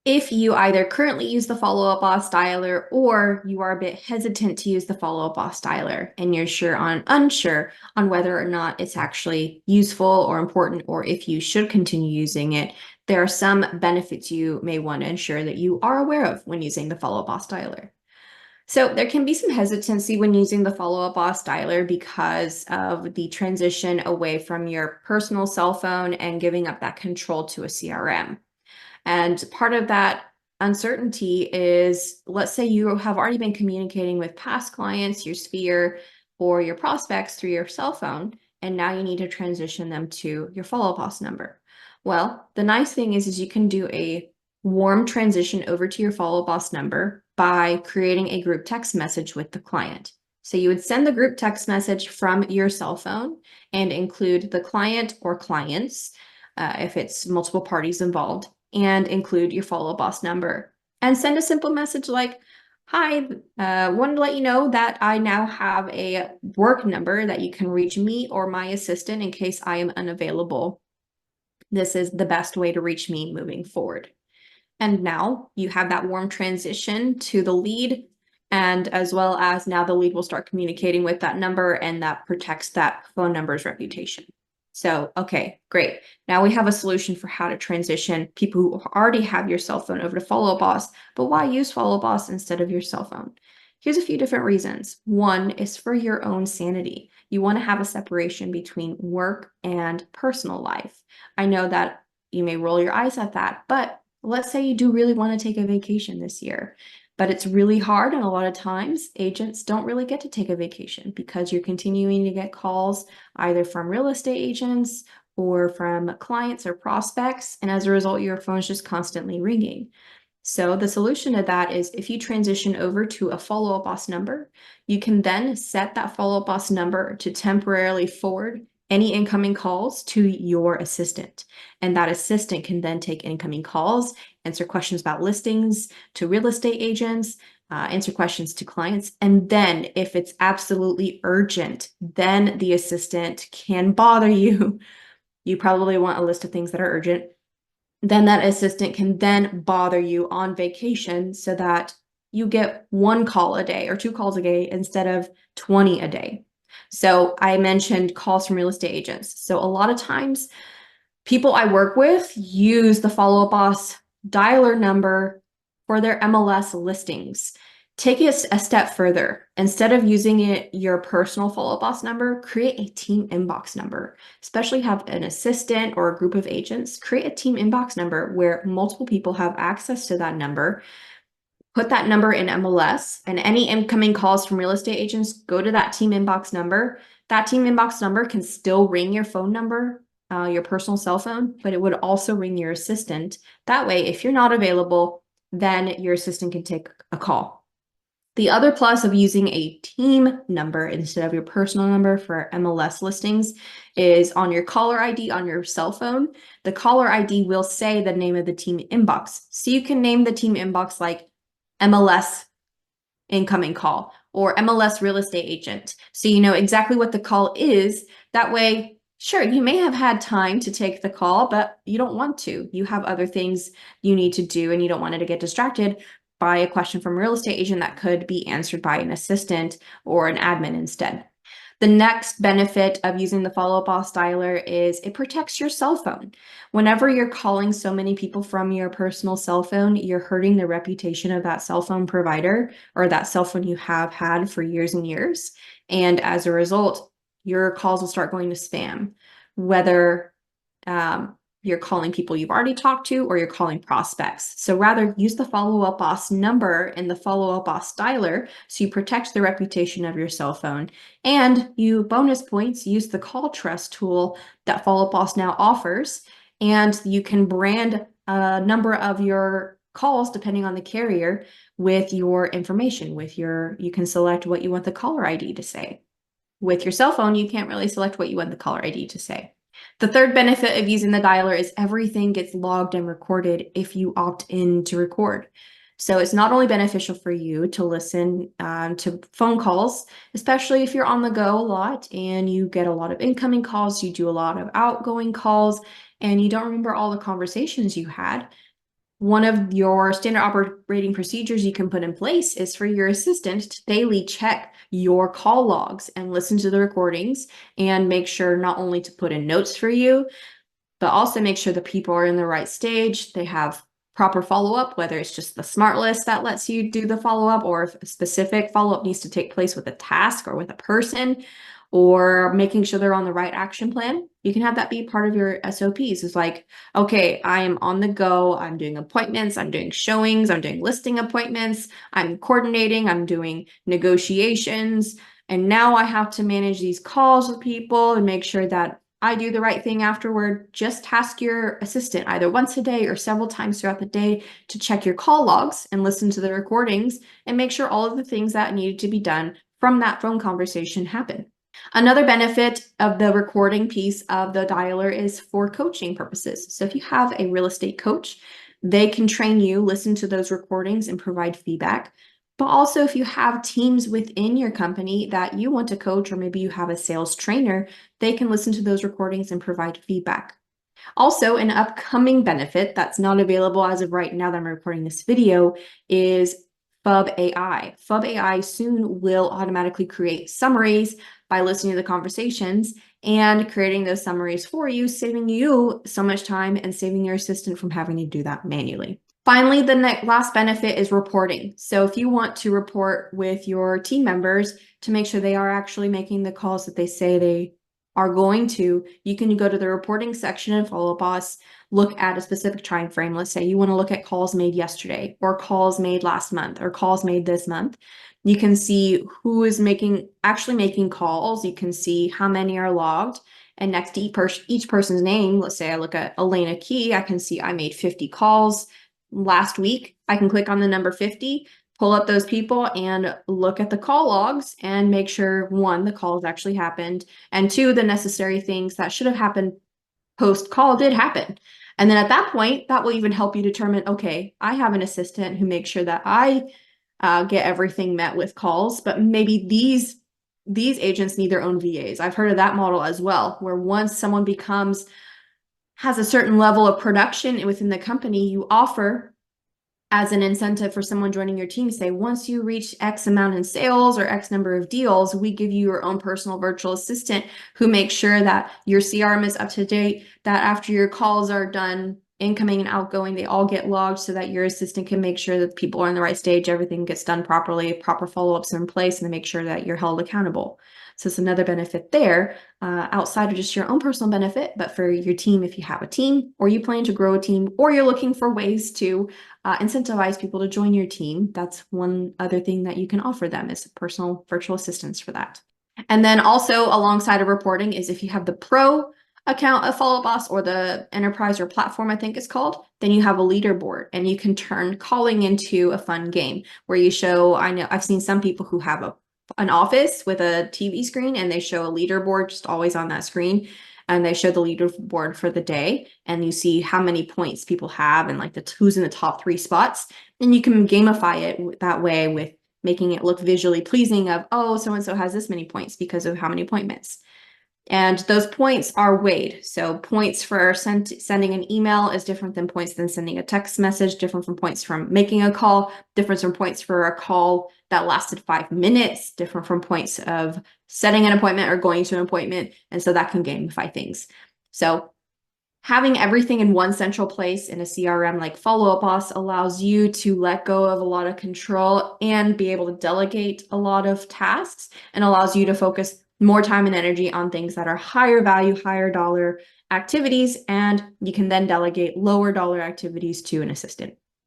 If you either currently use the follow-up boss dialer or you are a bit hesitant to use the follow-up boss dialer and you're unsure on whether or not it's actually useful or important or if you should continue using it, there are some benefits you may want to ensure that you are aware of when using the follow-up boss dialer. So there can be some hesitancy when using the follow-up boss dialer because of the transition away from your personal cell phone and giving up that control to a CRM. And part of that uncertainty is, let's say you have already been communicating with past clients, your sphere, or your prospects through your cell phone, and now you need to transition them to your follow-up boss number. Well, the nice thing is you can do a warm transition over to your follow-up boss number by creating a group text message with the client. So you would send the group text message from your cell phone and include the client or clients, if it's multiple parties involved, and include your follow boss number. And send a simple message like, hi, wanted to let you know that I now have a work number that you can reach me or my assistant in case I am unavailable. This is the best way to reach me moving forward. And now you have that warm transition to the lead, and as well as now the lead will start communicating with that number, and that protects that phone number's reputation. So, okay, great. Now we have a solution for how to transition people who already have your cell phone over to Follow Boss, but why use Follow Boss instead of your cell phone? Here's a few different reasons. One is for your own sanity. You want to have a separation between work and personal life. I know that you may roll your eyes at that, but let's say you do really want to take a vacation this year, but it's really hard, and a lot of times agents don't really get to take a vacation because you're continuing to get calls either from real estate agents or from clients or prospects, and as a result, your phone's just constantly ringing. So the solution to that is if you transition over to a follow-up boss number, you can then set that follow-up boss number to temporarily forward any incoming calls to your assistant. And that assistant can then take incoming calls, answer questions about listings to real estate agents, answer questions to clients. And then if it's absolutely urgent, then the assistant can bother you. You probably want a list of things that are urgent. Then that assistant can then bother you on vacation so that you get one call a day or two calls a day instead of 20 a day. So I mentioned calls from real estate agents. So a lot of times people I work with use the follow-up boss dialer number for their MLS listings. Take it a step further. Instead of using your personal follow-up boss number, create a team inbox number. Especially have an assistant or a group of agents, create a team inbox number where multiple people have access to that number. Put that number in MLS, and any incoming calls from real estate agents go to that team inbox number. That team inbox number can still ring your phone number, your personal cell phone, but it would also ring your assistant. That way, if you're not available, then your assistant can take a call. The other plus of using a team number instead of your personal number for MLS listings is on your caller ID on your cell phone, the caller ID will say the name of the team inbox. So you can name the team inbox like MLS incoming call or MLS real estate agent. So you know exactly what the call is. That way, sure, you may have had time to take the call, but you don't want to. You have other things you need to do and you don't want it to get distracted by a question from a real estate agent that could be answered by an assistant or an admin instead. The next benefit of using the follow-up boss dialer is it protects your cell phone. Whenever you're calling so many people from your personal cell phone, you're hurting the reputation of that cell phone provider or that cell phone you have had for years and years. And as a result, your calls will start going to spam, whether you're calling people you've already talked to or you're calling prospects. So rather use the follow-up boss number in the follow-up boss dialer so you protect the reputation of your cell phone. And you bonus points use the call trust tool that follow-up boss now offers. And you can brand a number of your calls depending on the carrier with your information, you can select what you want the caller ID to say. With your cell phone, you can't really select what you want the caller ID to say. The third benefit of using the dialer is everything gets logged and recorded if you opt in to record. So it's not only beneficial for you to listen to phone calls, especially if you're on the go a lot and you get a lot of incoming calls, you do a lot of outgoing calls, and you don't remember all the conversations you had. One of your standard operating procedures you can put in place is for your assistant to daily check your call logs and listen to the recordings and make sure not only to put in notes for you, but also make sure the people are in the right stage. They have proper follow-up, whether it's just the smart list that lets you do the follow-up, or if a specific follow-up needs to take place with a task or with a person, or making sure they're on the right action plan. You can have that be part of your SOPs. It's like, okay, I am on the go. I'm doing appointments. I'm doing showings. I'm doing listing appointments. I'm coordinating. I'm doing negotiations. And now I have to manage these calls with people and make sure that I do the right thing afterward. Just task your assistant either once a day or several times throughout the day to check your call logs and listen to the recordings and make sure all of the things that needed to be done from that phone conversation happen. Another benefit of the recording piece of the dialer is for coaching purposes. So if you have a real estate coach, they can train you, listen to those recordings and provide feedback. But also if you have teams within your company that you want to coach, or maybe you have a sales trainer, they can listen to those recordings and provide feedback. Also, an upcoming benefit that's not available as of right now that I'm recording this video is FUB AI. FUB AI soon will automatically create summaries by listening to the conversations and creating those summaries for you, saving you so much time and saving your assistant from having to do that manually. Finally, the last benefit is reporting. So if you want to report with your team members to make sure they are actually making the calls that they say they are going to, you can go to the reporting section in Follow Up Boss, look at a specific time frame. Let's say you want to look at calls made yesterday, or calls made last month, or calls made this month. You can see who is actually making calls. You can see how many are logged. And next to each person's name, let's say I look at Elena Kee, I can see I made 50 calls last week. I can click on the number 50, pull up those people and look at the call logs and make sure, one, the calls actually happened, and two, the necessary things that should have happened post-call did happen. And then at that point, that will even help you determine, okay, I have an assistant who makes sure that I get everything met with calls, but maybe these agents need their own VAs. I've heard of that model as well, where once someone has a certain level of production within the company, you offer as an incentive for someone joining your team, say, once you reach X amount in sales or X number of deals, we give you your own personal virtual assistant who makes sure that your CRM is up to date, that after your calls are done, incoming and outgoing, they all get logged so that your assistant can make sure that people are in the right stage, everything gets done properly, proper follow-ups are in place, and they make sure that you're held accountable. So it's another benefit there, outside of just your own personal benefit, but for your team, if you have a team or you plan to grow a team, or you're looking for ways to incentivize people to join your team, that's one other thing that you can offer them, is personal virtual assistants for that. And then also alongside of reporting is if you have the pro account of Follow Up Boss, or the enterprise or platform, I think it's called, then you have a leaderboard and you can turn calling into a fun game where you show, I know I've seen some people who have an office with a TV screen and they show a leaderboard just always on that screen, and they show the leaderboard for the day and you see how many points people have and like who's in the top 3 spots, and you can gamify it that way with making it look visually pleasing of, oh, so-and-so has this many points because of how many appointments. And those points are weighed. So points for sending an email is different than points than sending a text message, different from points from making a call, different from points for a call that lasted 5 minutes, different from points of setting an appointment or going to an appointment. And so that can gamify things. So having everything in one central place in a CRM like Follow Up Boss allows you to let go of a lot of control and be able to delegate a lot of tasks, and allows you to focus more time and energy on things that are higher value, higher dollar activities, and you can then delegate lower dollar activities to an assistant.